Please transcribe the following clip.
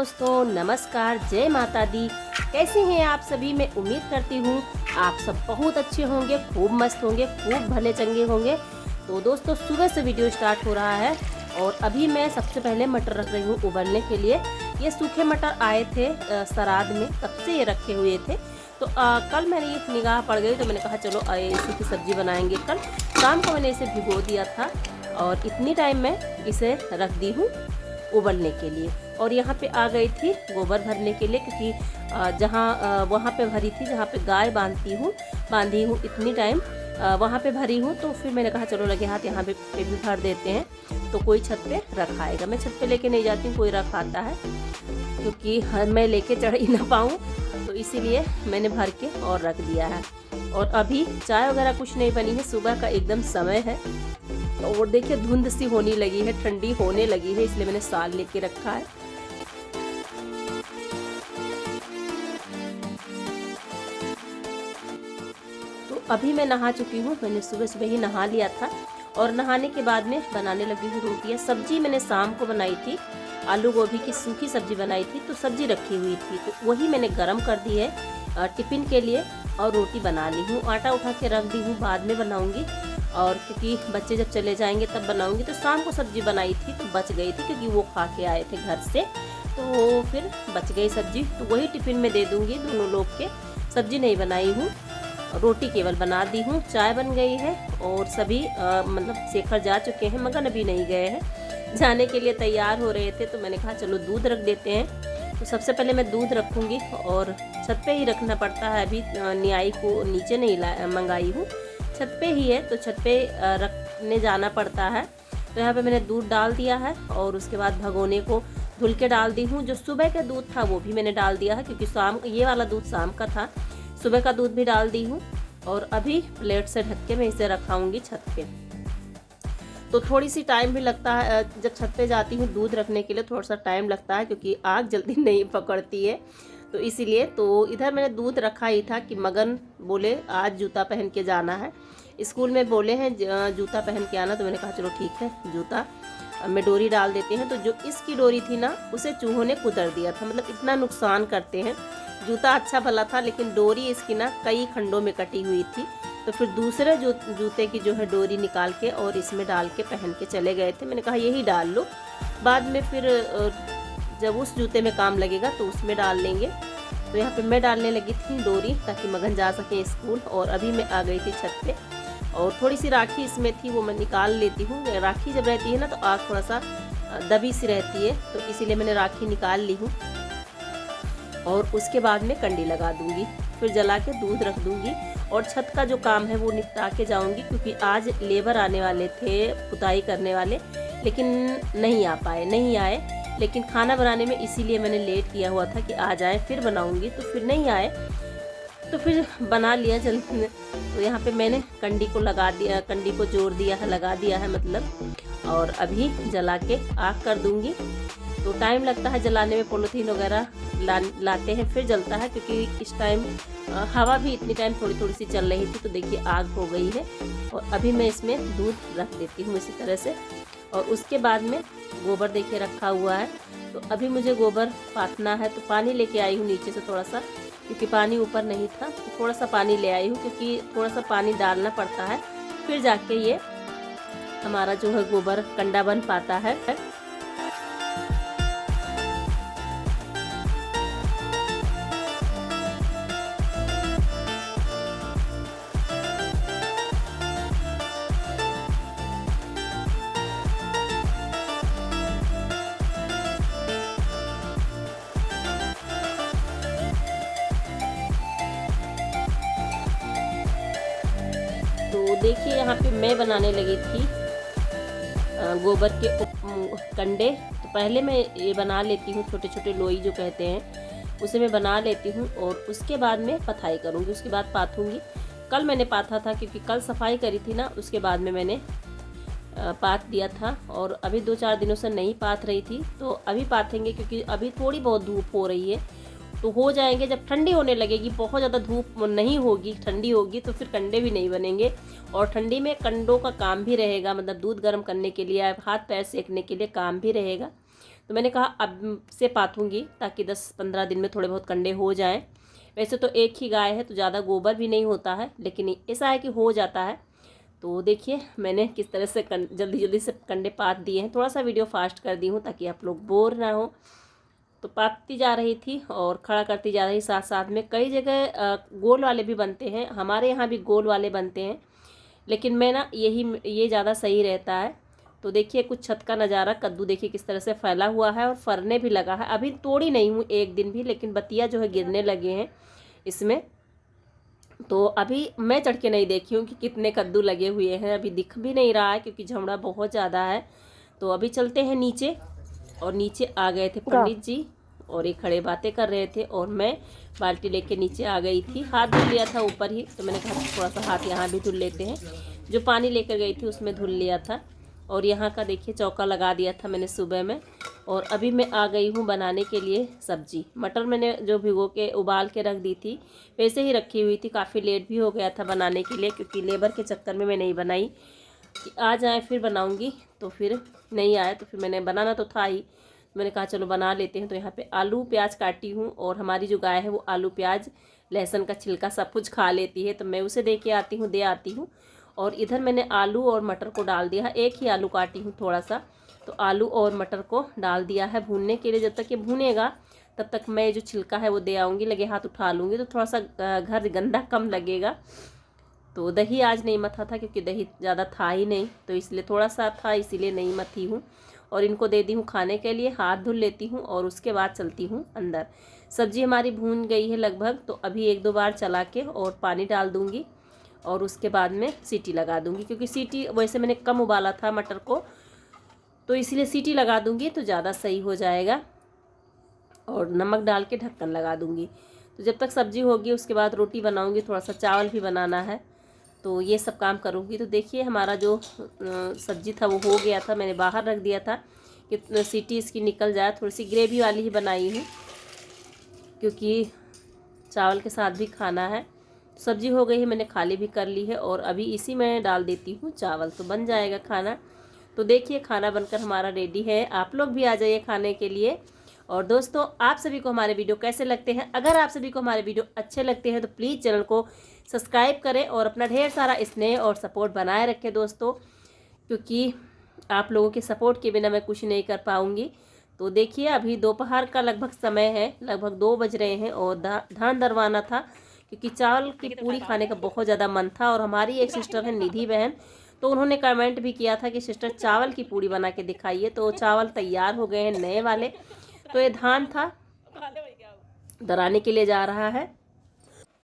दोस्तों, नमस्कार, जय माता दी। कैसे हैं आप सभी? मैं उम्मीद करती हूँ आप सब बहुत अच्छे होंगे, खूब मस्त होंगे, खूब भले चंगे होंगे। तो दोस्तों, सुबह से वीडियो स्टार्ट हो रहा है और अभी मैं सबसे पहले मटर रख रही हूँ उबलने के लिए। ये सूखे मटर आए थे श्राद्ध में, तब से ये रखे हुए थे। तो कल मैंने ये निगाह पड़ गई तो मैंने कहा चलो इसी की सब्ज़ी बनाएंगे। कल शाम को मैंने इसे भिगो दिया था और इतनी टाइम मैं इसे रख दी हूँ उबलने के लिए। और यहाँ पे आ गई थी गोबर भरने के लिए, क्योंकि जहाँ वहाँ पे भरी थी जहाँ पे गाय बांधी हूँ इतनी टाइम वहाँ पे भरी हूँ। तो फिर मैंने कहा चलो लगे हाथ यहाँ पे भी भर देते हैं, तो कोई छत पे रखाएगा। मैं छत पे लेके नहीं जाती हूँ, कोई रख आता है, क्योंकि मैं लेके चढ़ ही ना पाऊँ, तो इसीलिए मैंने भर के और रख दिया है। और अभी चाय वगैरह कुछ नहीं बनी है, सुबह का एकदम समय है। और देखिए धुंध सी होने लगी है, ठंडी होने लगी है, इसलिए मैंने साल लेके रखा है। तो अभी मैं नहा चुकी हूँ, मैंने सुबह सुबह ही नहा लिया था और नहाने के बाद में बनाने लगी हूँ रोटियाँ। सब्जी मैंने शाम को बनाई थी, आलू गोभी की सूखी सब्जी बनाई थी, तो सब्जी रखी हुई थी, तो वही मैंने गरम कर दी है टिफ़िन के लिए और रोटी बना ली हूँ। आटा उठा के रख दी हूँ, बाद में बनाऊँगी, और क्योंकि बच्चे जब चले जाएंगे तब बनाऊंगी। तो शाम को सब्जी बनाई थी तो बच गई थी, क्योंकि वो खा के आए थे घर से, तो फिर बच गई सब्जी, तो वही टिफ़िन में दे दूंगी दोनों लोग के। सब्जी नहीं बनाई हूँ, रोटी केवल बना दी हूँ। चाय बन गई है और सभी मतलब शेखर जा चुके हैं, मगन अभी नहीं गए हैं, जाने के लिए तैयार हो रहे थे। तो मैंने कहा चलो दूध रख देते हैं। तो सबसे पहले मैं दूध रखूँगी और छत पे ही रखना पड़ता है, अभी न्याई को नीचे नहीं मंगाई हूँ, छत पे ही है, तो छत पे रखने जाना पड़ता है। तो यहाँ पे मैंने दूध डाल दिया है और उसके बाद भगोने को धुल के डाल दी हूँ। जो सुबह का दूध था वो भी मैंने डाल दिया है, क्योंकि शाम ये वाला दूध शाम का था, सुबह का दूध भी डाल दी हूँ। और अभी प्लेट से ढक के मैं इसे रखाऊंगी छत पे। तो थोड़ी सी टाइम भी लगता है, जब छत पे जाती हूँ दूध रखने के लिए थोड़ा सा टाइम लगता है, क्योंकि आग जल्दी नहीं पकड़ती है, तो इसीलिए। तो इधर मैंने दूध रखा ही था कि मगन बोले आज जूता पहन के जाना है, स्कूल में बोले हैं जूता पहन के आना। तो मैंने कहा चलो ठीक है, जूता में डोरी डाल देते हैं। तो जो इसकी डोरी थी ना, उसे चूहों ने कुतर दिया था, मतलब इतना नुकसान करते हैं। जूता अच्छा भला था, लेकिन डोरी इसकी ना कई खंडों में कटी हुई थी। तो फिर दूसरे जूते की जो है डोरी निकाल के और इसमें डाल के पहन के चले गए थे। मैंने कहा यही डाल लो, बाद में फिर जब उस जूते में काम लगेगा तो उसमें डाल लेंगे। तो यहाँ पे मैं डालने लगी थी डोरी, ताकि मगन जा सके स्कूल। और अभी मैं आ गई थी छत पे, और थोड़ी सी राखी इसमें थी, वो मैं निकाल लेती हूँ। राखी जब रहती है ना तो आग थोड़ा सा दबी सी रहती है, तो इसीलिए मैंने राखी निकाल ली हूँ। और उसके बाद में कंडी लगा दूंगी, फिर जला के दूध रख दूंगी और छत का जो काम है वो निपटा के जाऊंगी, क्योंकि आज लेबर आने वाले थे पुताई करने वाले, लेकिन नहीं आए। लेकिन खाना बनाने में इसीलिए मैंने लेट किया हुआ था कि आ जाए फिर बनाऊंगी, तो फिर नहीं आए, तो फिर बना लिया जल्दी में। तो यहाँ पे मैंने कंडी को लगा दिया, कंडी को जोड़ दिया है, लगा दिया है मतलब, और अभी जला के आग कर दूंगी। तो टाइम लगता है जलाने में, पॉलीथीन वगैरह लाते हैं फिर जलता है, क्योंकि इस टाइम हवा भी इतनी टाइम थोड़ी थोड़ी सी चल रही थी। तो देखिए आग हो गई है और अभी मैं इसमें दूध रख देती हूँ इसी तरह से। और उसके बाद में गोबर देखिए रखा हुआ है, तो अभी मुझे गोबर पाथना है। तो पानी लेके आई हूँ नीचे से थोड़ा सा, क्योंकि पानी ऊपर नहीं था, तो थोड़ा सा पानी ले आई हूँ, क्योंकि थोड़ा सा पानी डालना पड़ता है, फिर जाके ये हमारा जो है गोबर कंडा बन पाता है। तो देखिए यहाँ पे मैं बनाने लगी थी गोबर के कंडे। तो पहले मैं ये बना लेती हूँ, छोटे छोटे लोई जो कहते हैं, उसे मैं बना लेती हूँ और उसके बाद में पथाई करूँगी, उसके बाद पाथूँगी। कल मैंने पाथा था, क्योंकि कल सफाई करी थी ना, उसके बाद में मैंने पाथ दिया था। और अभी 2-4 दिनों से नहीं पाथ रही थी, तो अभी पाथेंगे, क्योंकि अभी थोड़ी बहुत धूप हो रही है, तो हो जाएंगे। जब ठंडी होने लगेगी, बहुत ज़्यादा धूप नहीं होगी, ठंडी होगी, तो फिर कंडे भी नहीं बनेंगे। और ठंडी में कंडों का काम भी रहेगा, मतलब दूध गर्म करने के लिए, हाथ पैर सेकने के लिए काम भी रहेगा। तो मैंने कहा अब से पाथूंगी ताकि 10-15 दिन में थोड़े बहुत कंडे हो जाएं। वैसे तो एक ही गाय है तो ज़्यादा गोबर भी नहीं होता है, लेकिन ऐसा है कि हो जाता है। तो देखिए मैंने किस तरह से जल्दी जल्दी से कंडे पात दिए हैं। थोड़ा सा वीडियो फास्ट कर दी हूँ ताकि आप लोग बोर ना हो। तो पातती जा रही थी और खड़ा करती जा रही साथ साथ में। कई जगह गोल वाले भी बनते हैं, हमारे यहाँ भी गोल वाले बनते हैं, लेकिन मैं ना ये ज़्यादा सही रहता है। तो देखिए कुछ छत का नज़ारा, कद्दू देखिए किस तरह से फैला हुआ है और फरने भी लगा है। अभी तोड़ी नहीं हूँ एक दिन भी, लेकिन बतिया जो है गिरने लगे हैं इसमें। तो अभी मैं चढ़ के नहीं देखी हूँ कि कितने कद्दू लगे हुए हैं, अभी दिख भी नहीं रहा है क्योंकि झमड़ा बहुत ज़्यादा है। तो अभी चलते हैं नीचे। और नीचे आ गए थे पंडित जी और ये खड़े बातें कर रहे थे और मैं बाल्टी लेके नीचे आ गई थी। हाथ धुल लिया था ऊपर ही, तो मैंने कहा थोड़ा सा हाथ यहाँ भी धुल लेते हैं। जो पानी लेकर गई थी उसमें धुल लिया था। और यहाँ का देखिए चौका लगा दिया था मैंने सुबह में। और अभी मैं आ गई हूँ बनाने के लिए सब्जी। मटर मैंने जो भिगो के उबाल के रख दी थी वैसे ही रखी हुई थी। काफ़ी लेट भी हो गया था बनाने के लिए क्योंकि लेबर के चक्कर में मैं नहीं बनाई कि आ जाए फिर बनाऊंगी, तो फिर नहीं आया तो फिर मैंने बनाना तो था ही, मैंने कहा चलो बना लेते हैं। तो यहाँ पे आलू प्याज काटी हूँ और हमारी जो गाय है वो आलू प्याज लहसुन का छिलका सब कुछ खा लेती है, तो मैं उसे दे आती हूँ। और इधर मैंने आलू और मटर को डाल दिया है। एक ही आलू काटी हूँ थोड़ा सा, तो आलू और मटर को डाल दिया है भूनने के लिए। जब तक ये भूनेगा तब तक मैं जो छिलका है वो दे आऊँगी, लगे हाथ उठा लूँगी तो थोड़ा सा घर गंदा कम लगेगा। तो दही आज नहीं मथा था क्योंकि दही ज़्यादा था ही नहीं, तो इसलिए थोड़ा सा था इसीलिए नहीं मथी हूँ। और इनको दे दी हूँ खाने के लिए, हाथ धुल लेती हूँ और उसके बाद चलती हूँ अंदर। सब्जी हमारी भून गई है लगभग, तो अभी 1-2 बार चला के और पानी डाल दूँगी और उसके बाद में सीटी लगा दूँगी। क्योंकि सीटी वैसे मैंने कम उबाला था मटर को, तो इसलिए सीटी लगा दूँगी तो ज़्यादा सही हो जाएगा। और नमक डाल के ढक्कन लगा दूँगी। तो जब तक सब्जी होगी उसके बाद रोटी बनाऊँगी, थोड़ा सा चावल भी बनाना है, तो ये सब काम करूँगी। तो देखिए हमारा जो सब्जी था वो हो गया था, मैंने बाहर रख दिया था कि सीटी इसकी निकल जाए। थोड़ी सी ग्रेवी वाली ही बनाई हूँ क्योंकि चावल के साथ भी खाना है। सब्जी हो गई है, मैंने खाली भी कर ली है और अभी इसी में डाल देती हूँ चावल, तो बन जाएगा खाना। तो देखिए खाना बनकर हमारा रेडी है, आप लोग भी आ जाइए खाने के लिए। और दोस्तों आप सभी को हमारे वीडियो कैसे लगते हैं? अगर आप सभी को हमारे वीडियो अच्छे लगते हैं तो प्लीज़ चैनल को सब्सक्राइब करें और अपना ढेर सारा स्नेह और सपोर्ट बनाए रखें दोस्तों, क्योंकि आप लोगों के सपोर्ट के बिना मैं कुछ नहीं कर पाऊँगी। तो देखिए अभी दोपहर का लगभग समय है, लगभग 2 बज रहे हैं और धान दरवाना था क्योंकि चावल की पूड़ी खाने का बहुत ज़्यादा मन था। और हमारी एक सिस्टर है निधि बहन, तो उन्होंने कमेंट भी किया था कि सिस्टर चावल की पूड़ी बना के दिखाइए। तो चावल तैयार हो गए हैं नए वाले। तो ये धान था, दराने के लिए जा रहा है